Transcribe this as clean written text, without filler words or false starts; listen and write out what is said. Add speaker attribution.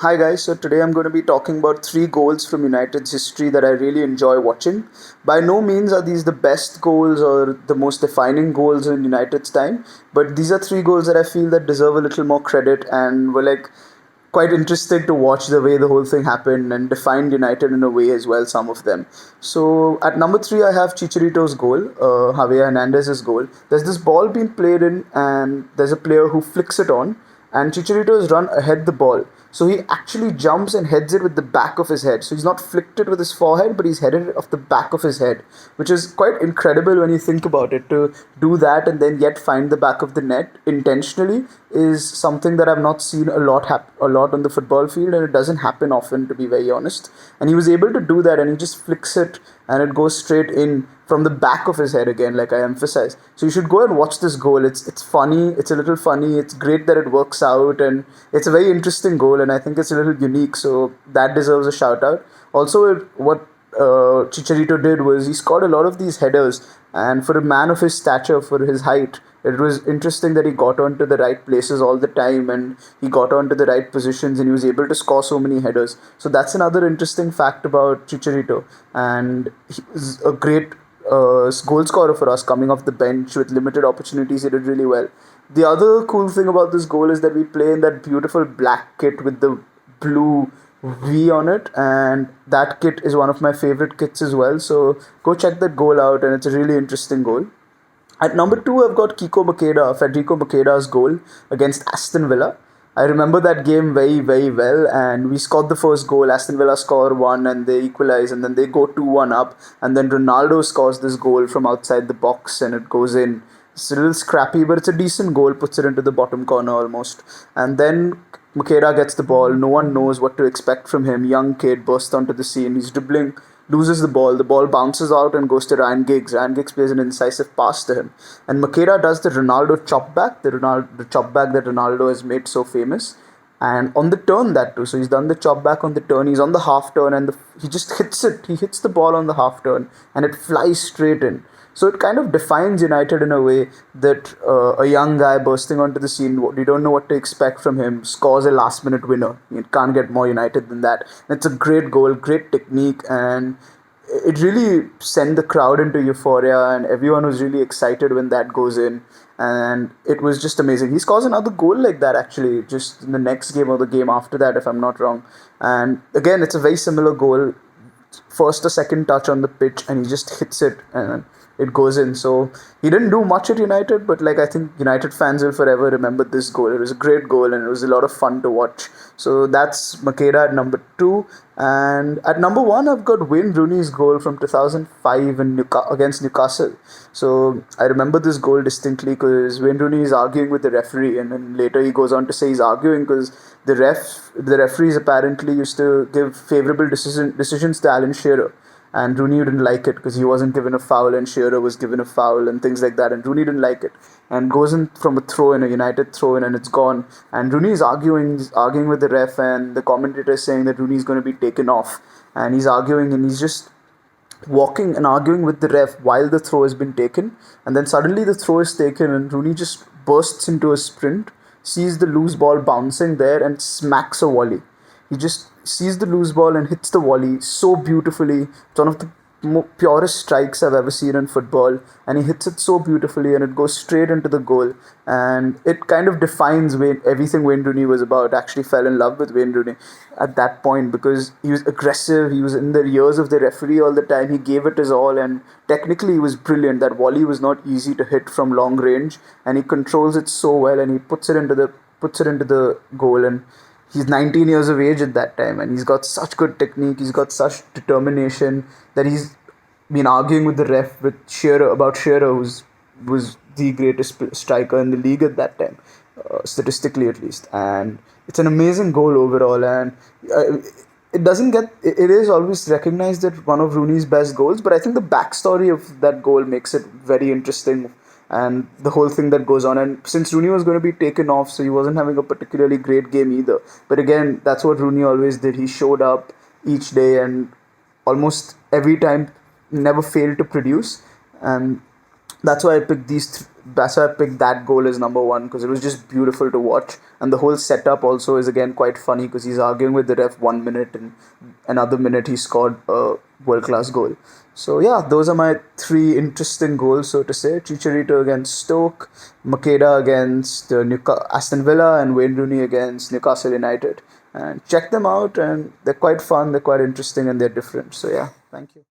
Speaker 1: Hi guys, so today I'm going to be talking about three goals from United's history that I really enjoy watching. By no means are these the best goals or the most defining goals in United's time, but these are three goals that I feel that deserve a little more credit and were like quite interesting to watch the way the whole thing happened and defined United in a way as well, some of them. So at number three, I have Chicharito's goal, Javier Hernandez's goal. There's this ball being played in, and there's a player who flicks it on, and Chicharito has run ahead the ball. So he actually jumps and heads it with the back of his head. So he's not flicked it with his forehead, but he's headed it off the back of his head, which is quite incredible when you think about it. To do that and then yet find the back of the net intentionally is something that I've not seen a lot on the football field, and it doesn't happen often, to be very honest. And he was able to do that, and he just flicks it, and it goes straight in from the back of his head again, like I emphasize. So you should go and watch this goal. It's funny. It's a little funny. It's great that it works out, and it's a very interesting goal, and I think it's a little unique. So that deserves a shout out. Also, what Chicharito did was he scored a lot of these headers, and for a man of his stature, for his height, it was interesting that he got onto the right places all the time, and he got onto the right positions, and he was able to score so many headers. So that's another interesting fact about Chicharito, and he was a great goal scorer for us coming off the bench with limited opportunities. He did really well. The other cool thing about this goal is that we play in that beautiful black kit with the blue V on it, and that kit is one of my favorite kits as well. So go check that goal out, and it's a really interesting goal. At number two, I've got Federico Makeda's goal against Aston Villa. I remember that game very, very well, and we scored the first goal. Aston Villa score one, and they equalize, and then they go 2-1 up, and then Ronaldo scores this goal from outside the box, and it goes in. It's a little scrappy, but it's a decent goal, puts it into the bottom corner almost. And then Makeda gets the ball, no one knows what to expect from him. Young kid bursts onto the scene, he's dribbling, loses the ball bounces out and goes to Ryan Giggs. Ryan Giggs plays an incisive pass to him. And Makeda does the Ronaldo chop back, the chop back that Ronaldo has made so famous. And on the turn, that too. So he's done the chop back on the turn. He's on the half turn, and he just hits it. He hits the ball on the half turn, and it flies straight in. So it kind of defines United in a way that a young guy bursting onto the scene, you don't know what to expect from him, scores a last minute winner. You can't get more United than that. And it's a great goal, great technique, and it really sent the crowd into euphoria, and everyone was really excited when that goes in. And it was just amazing. He scores another goal like that actually, just in the next game or the game after that, if I'm not wrong. And again, it's a very similar goal, first or second touch on the pitch, and he just hits it and it goes in. So he didn't do much at United, but like I think United fans will forever remember this goal. It was a great goal, and it was a lot of fun to watch. So that's Makeda at number two. And at number one, I've got Wayne Rooney's goal from 2005 against Newcastle. So I remember this goal distinctly because Wayne Rooney is arguing with the referee, and then later he goes on to say he's arguing because the referees apparently used to give favorable decisions to Alan Shearer, and Rooney didn't like it because he wasn't given a foul and Shearer was given a foul and things like that, and Rooney didn't like it and goes in from a throw in, a United throw in, and it's gone. And Rooney is arguing with the ref, and the commentator is saying that Rooney is going to be taken off, and he's arguing, and he's just walking and arguing with the ref while the throw has been taken, and then suddenly the throw is taken, and Rooney just bursts into a sprint, sees the loose ball bouncing there, and smacks a volley. He just sees the loose ball and hits the volley so beautifully. It's one of the purest strikes I've ever seen in football, and he hits it so beautifully, and it goes straight into the goal. And it kind of defines everything Wayne Rooney was about. I actually fell in love with Wayne Rooney at that point because he was aggressive. He was in the ears of the referee all the time. He gave it his all, and technically he was brilliant. That volley was not easy to hit from long range, and he controls it so well, and he puts it into the goal. And he's 19 years of age at that time, and he's got such good technique, he's got such determination that he's been arguing with the ref with Shearer, who was the greatest striker in the league at that time, statistically at least. And it's an amazing goal overall, and uh, it is always recognized that one of Rooney's best goals, but I think the backstory of that goal makes it very interesting, and the whole thing that goes on. And since Rooney was going to be taken off, so he wasn't having a particularly great game either. But again, that's what Rooney always did. He showed up each day and almost every time never failed to produce. And that's why I picked that's why I picked that goal as number one, because it was just beautiful to watch, and the whole setup also is again quite funny because he's arguing with the ref 1 minute, and another minute he scored a world class goal. So yeah, those are my three interesting goals, so to say: Chicharito against Stoke, Makeda against Aston Villa, and Wayne Rooney against Newcastle United. And check them out, and they're quite fun, they're quite interesting, and they're different. So yeah, thank you.